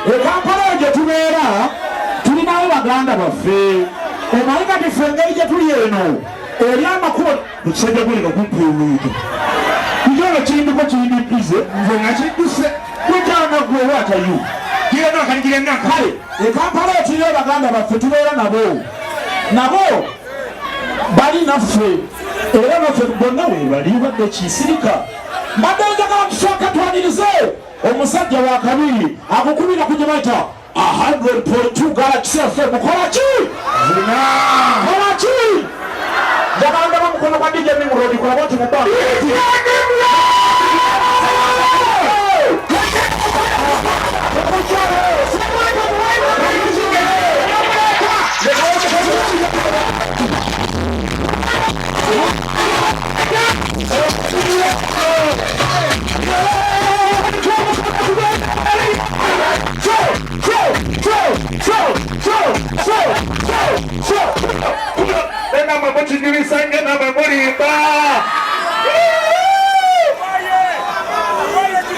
Kampala gye tubeera tulinawo baganda baffe omanyi kati ffe engeri gye tuli eno eri amakubo ekisajja guleka kumpa oluuto kijono kindiko kindippize nze nga kidduse kwetanga gwe watayo kale Kampala tulinawo baganda baffe tubeera nabo bali naffe era naffe bonna webali badde kisirika mbadde njagala tusooka twanirize omusajja wa kabiri akukubira ku gye bayita 100.2 Galaxy FM mukolaki njagala ndaba mukono gwa DJ Nimrod kolaba nti mubba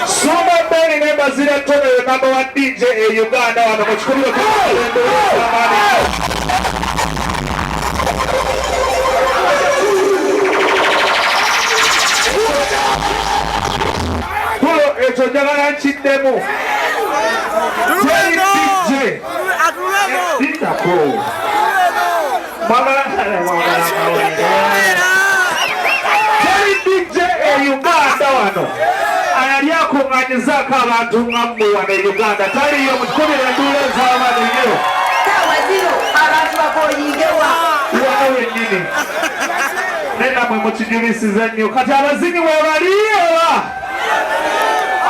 Ssuuna Ben ne Mbaziira Tonny number one DJ in Uganda wano mu kikuliro kulo ekyo njagala nkiddemu teri DJ teri DJ e Uganda wano ayali akunganyizaako abantu nga mmwe wano e Uganda taliyo mukubira enduula ez'abaana nnyo wano wennyini nenamwe mukijulisiza nnyo kati abazinyi webali oba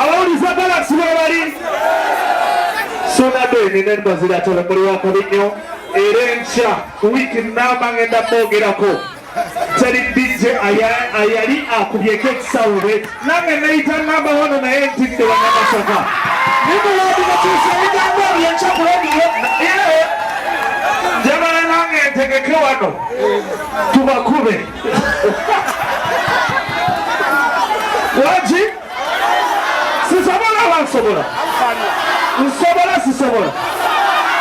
abawuliza Galaxy webali Ssuuna Ben ne Mbaziira Tonny muli wakabinyo era enkya wiiki nnamba ngenda boogerako teri DJ ayali akubyeko ekisawube nange nayita namba wano naye ntidde wannamasaka njagala nange ntegeke wano tubakube waki sisobola bansobola nsobola sisobola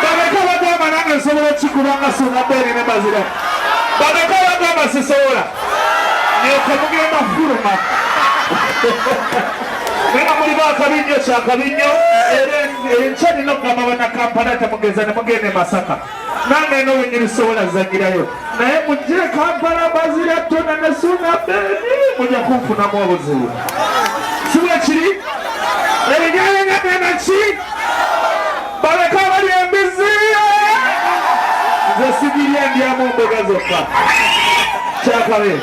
babeka bagamba nange nsobola okikubanga Ssuuna Ben ne Mbaziira babeka bagamba sisobola nyoka mugenda fuluma nena muli bakabinyo kyakabinyo enkya nina okugamba bannakampala temugeza ne mugende Masaka nange eno wenyirisobola zanyirayo naye mugire Kampala Mbaziira Tonny ne Ssuuna Ben mujja kunfunamu obuzibu si bwe kiri ebijyalengatenaki baleka bali embizi nze sigirya ndyamu mboga zokka kyakabiri.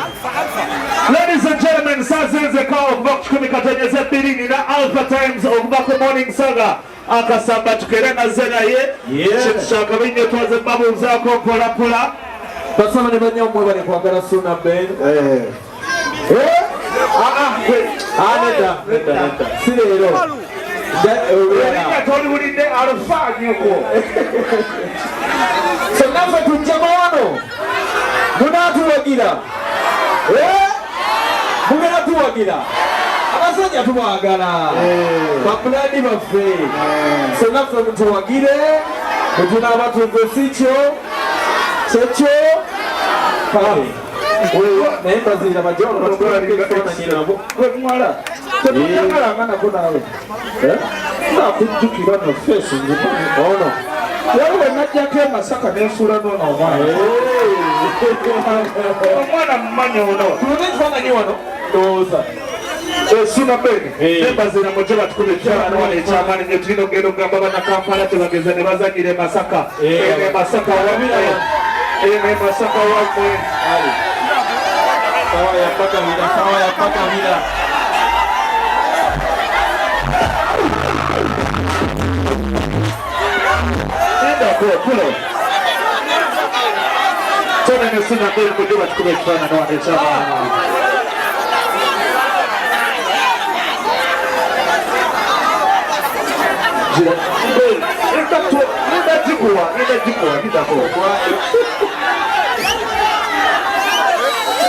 Ladies and gentlemen, saa zenzekawo okuva ku 10:22 nina Alpha Times okuva ku Morning Saga akasamba tukere naze naye kintu kyakabinyo twaze babuuzaako mpolampola basaba ne banyammwe bali kwagala Ssuuna Ben nedda si leero erinnya toliwulidde alufaanyuko senaffe tujjama wano munaatuwagira mugenda tuwagira abasajja tubagala bapulani baffe senaffe mutuwagire mutunaaba tuve sikyo kyekyo kale naye Mbaziira bajonaabo wemwala temuyagalanga nako naawe nakujjukira no feesi ono waliwo najjako emasaka nensuula nono omwana mumanyi ono tulina ekifaananyi wano ndowooza Ssuuna Ben ne Mbaziira mujje batukube ekifaananyi wano ekyamaanyi nnyo tulina okugenda okugamba bannakampala tebageza ne bazanyira emasaka emasaka wamwe emasaka wamwe sawa ya pakabira kulo Tonny ne Ssuuna Ben mujje batukube ekifaananyi wano ekyamaanyi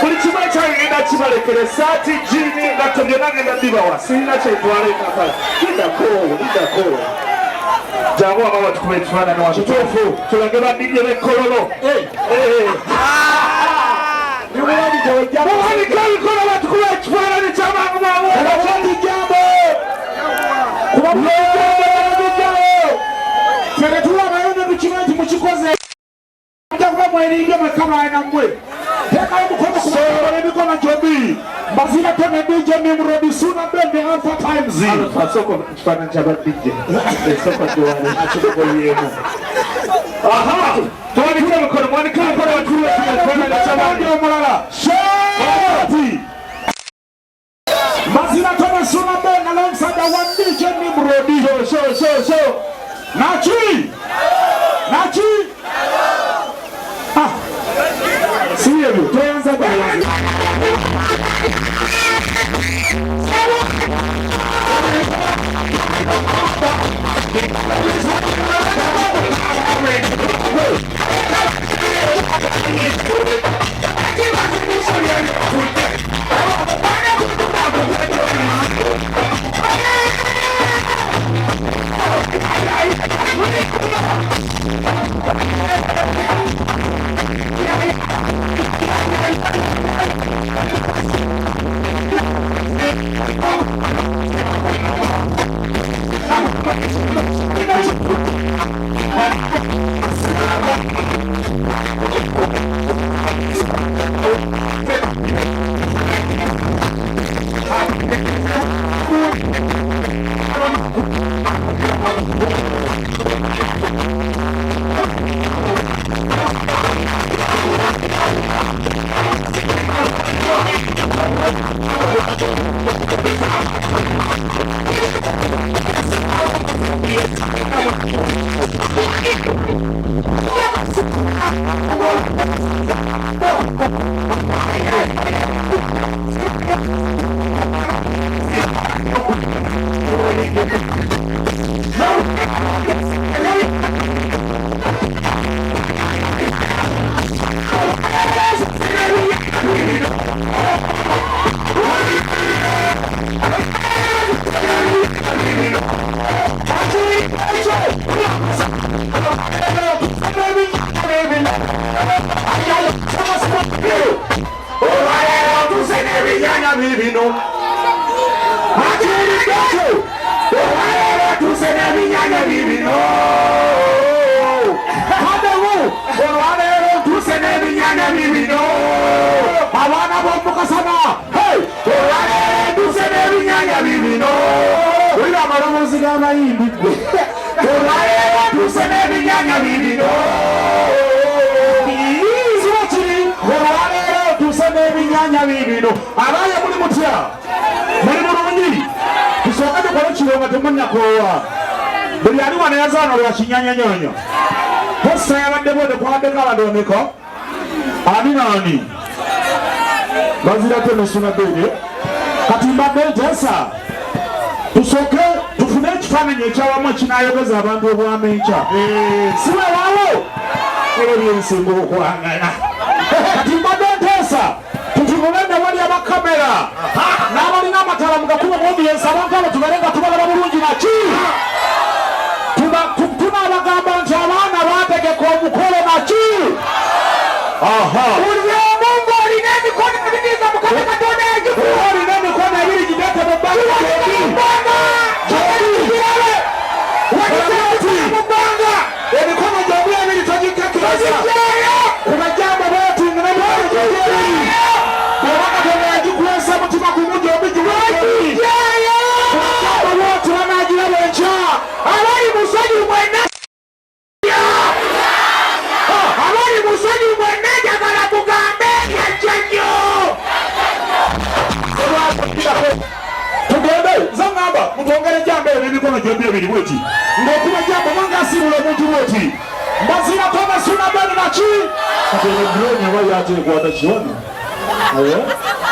buli kimu ekyange ngenda kibalekere saati jini ngatto byonna ngenda bibawa sirina kyetwala ekakala lidako Jangu aba tukube ekifaananyi wa kituufu tulage badijje b'ekkololo. Muwanika ebikola batukube ekifaananyi ky'abantu baabwe. Fere tulabayo ne tukira nti mukikoze. Mutakuba mweringe mwekamaye nammwe. Tekayo mukono kubakola emikono gyombi. Mbaziira Tonny DJ Nimrod Ssuuna Ben the Alpha Times. Asoko ekifaananyi ky'abadijje. Esoko gyewali akikukolyemu. Aha! Tuwanika emikono, muwanika emikono batukube ekifaananyi ky'abantu omulala. Mbaziira Tonny Ssuuna Ben alongside the one DJ Nimrod. So. Nachi! Ah! See you. Tuanza bwana. Buli ali wano yazaana lwa kinyanyanyonyo. Posta yabadde bwode kwaddeko abadomeko. Ani naani? Mbaziira Tonny Ssuuna Ben. Kati mbadde nteesa tusooke tufune ekifaananyi ekyawamu ekinaayogeza abantu obwamenkya. Si weewaawo ebyo byensinga okwangana. Kati mbadde nteesa tutunule ne wali abakamera n'abalina amatala mu gakuba obuyinza abantu abo tubeere nga tubalaba bulungi naki. Tunaabagamba nti abaana baategeka omukolo naki. Buli omu ng'olina emikono ebiri nga Mukama Katonda yagikuwa. Olina emikono ebiri gireete mu bbanga. Emikono gyombi ebiri togikakiriza. Kubajjamba bootinga ne bwoba Katonda yagikuweesa mutima gumu gyombi giweeki. Kubajjamba booti banaagiraba enkya. Abali musonyi mwenna. Abali musonyi mwenna njagala mugambe yajja nnyo. Tugende zangamba mutwongere jambo ebyo emikono gyombi ebiri bweti. Ng'okuba jambo mwangaasiibula omuntu bweti. Mbaziira Tonny Ssuuna Ben naki? Kati eno drone aba yate ekwata kiwano.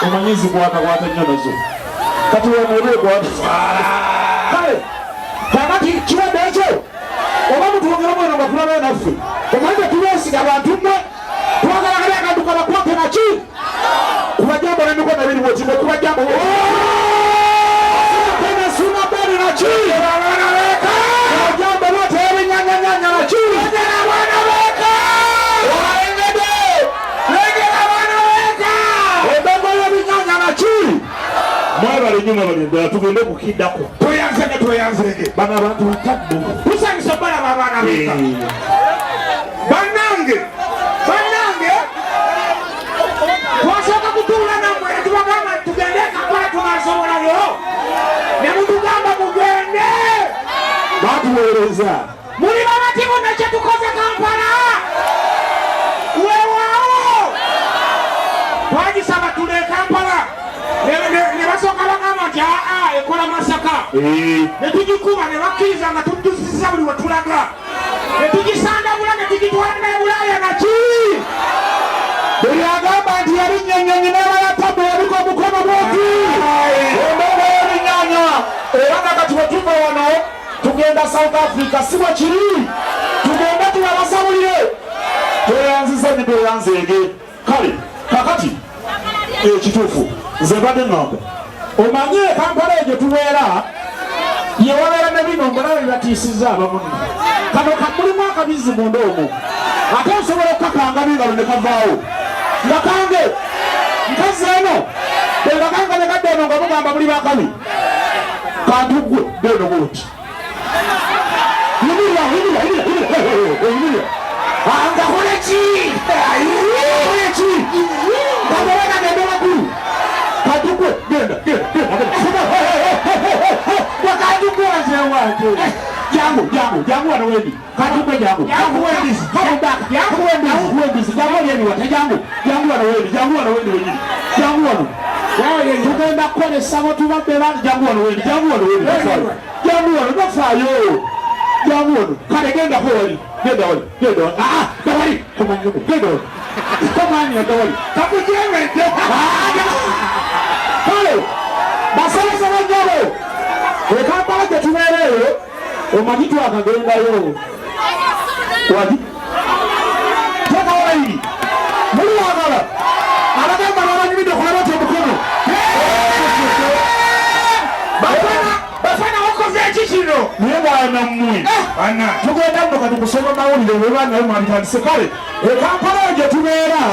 Omanyi zikwatakwata nnyo nazo. Kati wanoeba ekwata. Kale kakati kiwadde ekyo oba mutwongera mweno nga tulabe naffe. Omanyi tetubeesiga abantu mmwe. Twagala kali akantu kabakwate naki? Kuba jambo n'emikono ebiri bweti. Ng'okuba jambo Tonny Ssuuna Ben naki? Jambo bwete ebinya nnyo balembera tugende kukiddako tweyanzege bano abantu batadde tusanyusa balaba abaana beka bannange twasooka kutuula nammwe ne tubagamba tugende Kampala tunasobolayo ne mutugamba mugende batuweereza muli babatibu nekye tukoze Kampala weewaawo twagisaba tule Kampala ne basooka bagamba nti aa ekola masaka ne tugikuba ne bakkiriza nga tuddusiza buli we tulaga ne tugisandabula ne tugitwala ne Bulaaya naki buli agamba nti yali nnyonnyonyi n'abayatabu yaliko omukono bwoti embeera y'ebinyanya era nga kati bwe tuva wano tugenda South Africa si bwe kiri tugende tubabasabulire tweyanziza ne tweyanzeege kale kakati ekituufu nze badde ŋŋamba omanye Kampala egyo tubeera yewabeera ne bino mbulabe bibatiisizza abamunni kano kamulimu akabizi munda omwo ate osobola okukakanga bingalo ne kavaawo nga kange nkazi eno bwengakanga ne kadde eno nga mugamba muli bakabi kantuggwe beno bwoti yimirira nga koleki ngabawena gende waggulu kantuggwe genda wakantuggwe wazewange jangu wano wendi kantuggwe jangu wendizi jangu olyeniwata jangu wano wendi wenyini jangu wano tugenda kukolesa bo tubadde bangi jangu wano wendi jangu wano nofaayo jangu wano kale gendako wali genda wali dawali komanyumu genda wali komanya dawali kakujemedde kale basabasa bajjabo Kampala gye tubeereeyo omanyi twakagendayo wali twakawaliri muli wagala abagamba babanyumidde okulaba ti omukono bafana wakoze eki kino naye bwana mmwe tugenda nno kati kusoma mawulire webanayo mwalitandise kale Kampala gye tubeera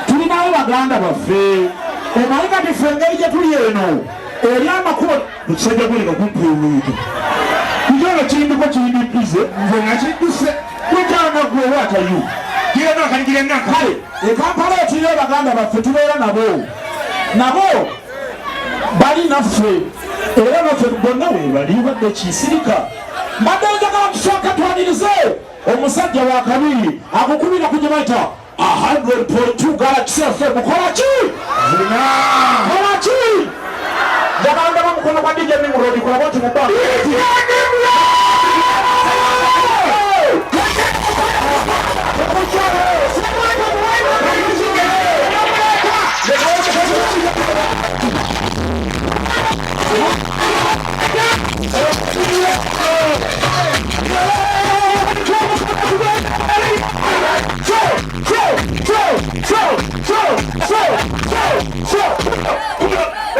tulinawo baganda baffe omanyi kati ffe engeri gye tuli eno eri amakubo ekisajja guleka kumpa omwito kikyolo kindiko kindippize nze nga kidduse gwetanga gwe watayo kale Kampala etulina baganda baffe tubeera nabo bali naffe era naffe bonna webali badde kisirika mbadde njagala tusooka twanirize omusajja wa kabiri akukubira ku gye bayita 100.2 Galaxy FM kolaki njagala ndaba mukono gwa DJ Nimrod kulaba nti mubba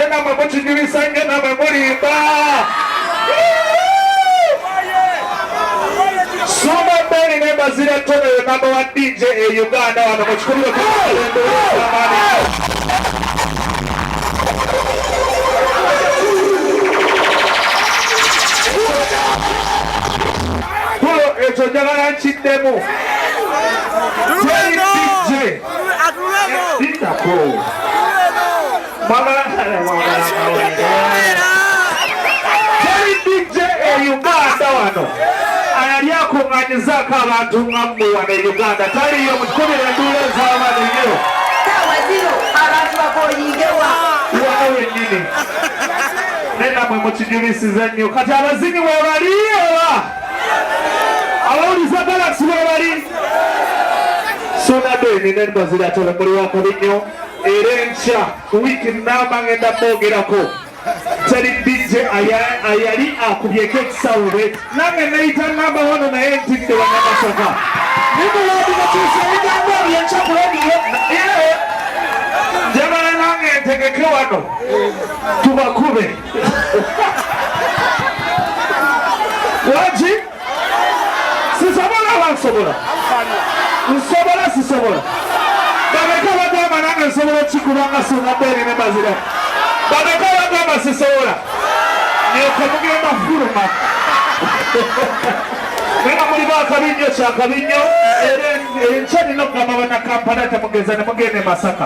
namwe mukinyumisa nnyo namwe mulimba Ssuuna Ben ne Mbaziira Tonny namba wa DJ e Uganda wano mu kikubiro ekyo njagala nkiddemu dindako teri DJ e Uganda wano ayali akunganyizaako abantu nga mmwe wano e Uganda taliyo mu kikubiro enduula ez'abanenyo wano wennyini ne namwe mukijulisiza nnyo kati abazinyi webali oba abawuliza Galaxy webali Ssuuna Ben ne Mbaziira Tonny muli wakabi nnyo era enkya wiiki namba ngenda mwogerako teri DJ ayali akubyeko ekisawe nange nayita namba wano naye ntidde bannamasaka njagala nange ntegeke wano tubakube waki sisobola bansobola sisobola babeka bagamba nange nsobola okikubanga Ssuuna Ben ne Mbaziira Bagakala gamba sisobola. Nyokamugenda fuluma. Nena muli bakabinyo kyakabinyo enkyali nokugamba bannakampala temugeza ne mugende Masaka.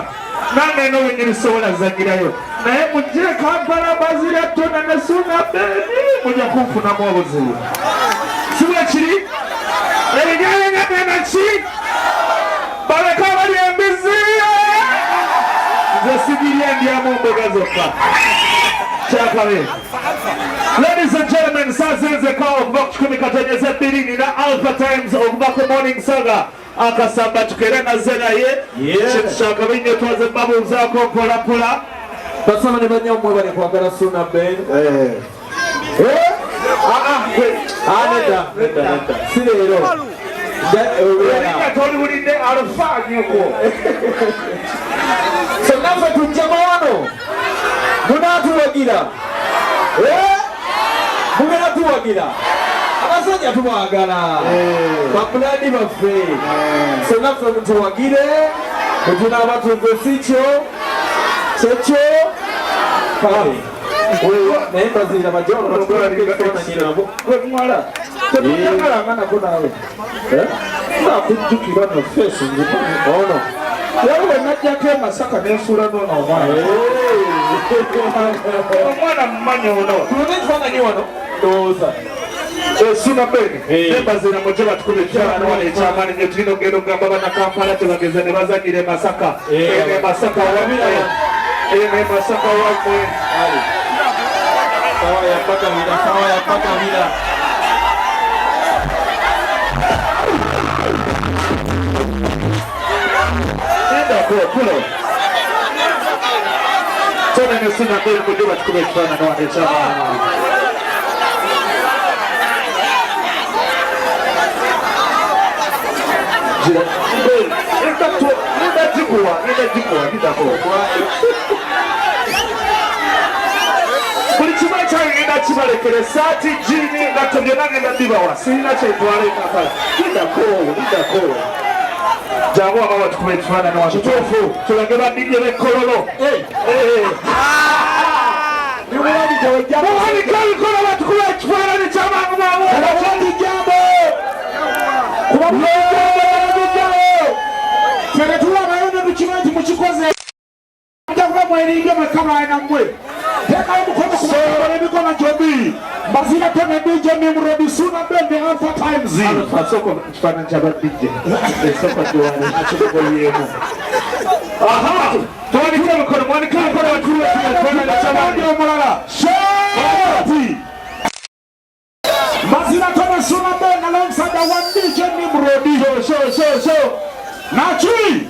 Nange eno wenyirisobola zagirayo. Naye mujje Kampala Mbaziira Tonny ne Ssuuna Ben mujja kunfunamu obuzibu. Si bwe kiri? Ebijjanye ki? Baleka bali embizi. Nze sigirya ndyamu mboga zokka. Kyakabe. Ladies and gentlemen, sazenze kawa okuva ku 10:22 nina Alpha Times okuva ku Morning Saga akasamba tukere naze naye kintu kyakabinyo twaze babuuzaako mpolampola basaba ne bannyo mmwe bali kwagala Ssuuna Ben. Nedda si leero erinnya toliwulidde alufaanyoko so naffe tujjama wano munaatuwagira mugenda tuwagira abasajja tubagala bapulani baffe so naffe mutuwagire mutunaaba tuve sikyo kyekyo kale naye Mbaziira bajjaonobatuaananyinabo gwemwala temujagalanga nako naawe nakujjukira no feesi ono waliwo najjako emasaka nensuula nono omwana mumanyi ono tulina ekifaananyi wano ndowooza Ssuuna Ben Mbaziira mujje batukube ekifaananyi wano ekyamaanyi nyo tulina okugenda okugamba bannakampala tebageza ne bazanyira Masaka Masaka wammwe Masaka wammwe sawa yapakamira kulo Tonny ne Ssuuna Ben mujje batukube ekifaananyi wano ekyamaanyi buli kimu ekyange ngenda kibalekere saati jini ngatto byonna ngenda bibawa sirina kyetwala ekakala lidako jangu wama batukuba ekifaananyi wa kituufu tulage badijje b'ekkololo muwanika ebikola batukuba ekifaananyi kyamangu mangu Tuwabayone mukimanyi mukikoze mutakuba mweringa mwekabala nammwe tekayo mukono kubakola emikono gyombi Mbaziira Tonny DJ Nimrod Ssuuna Ben ne Alpha Times asoko kifaananyi kyabadijje esoko gyowali akikugolyemu tuwanika emikono mwanika emikono batukuba ekifaananyi kyamangu omulala Mbaziira Tonny Ssuuna Ben alongside the one DJ Nimrod Nachi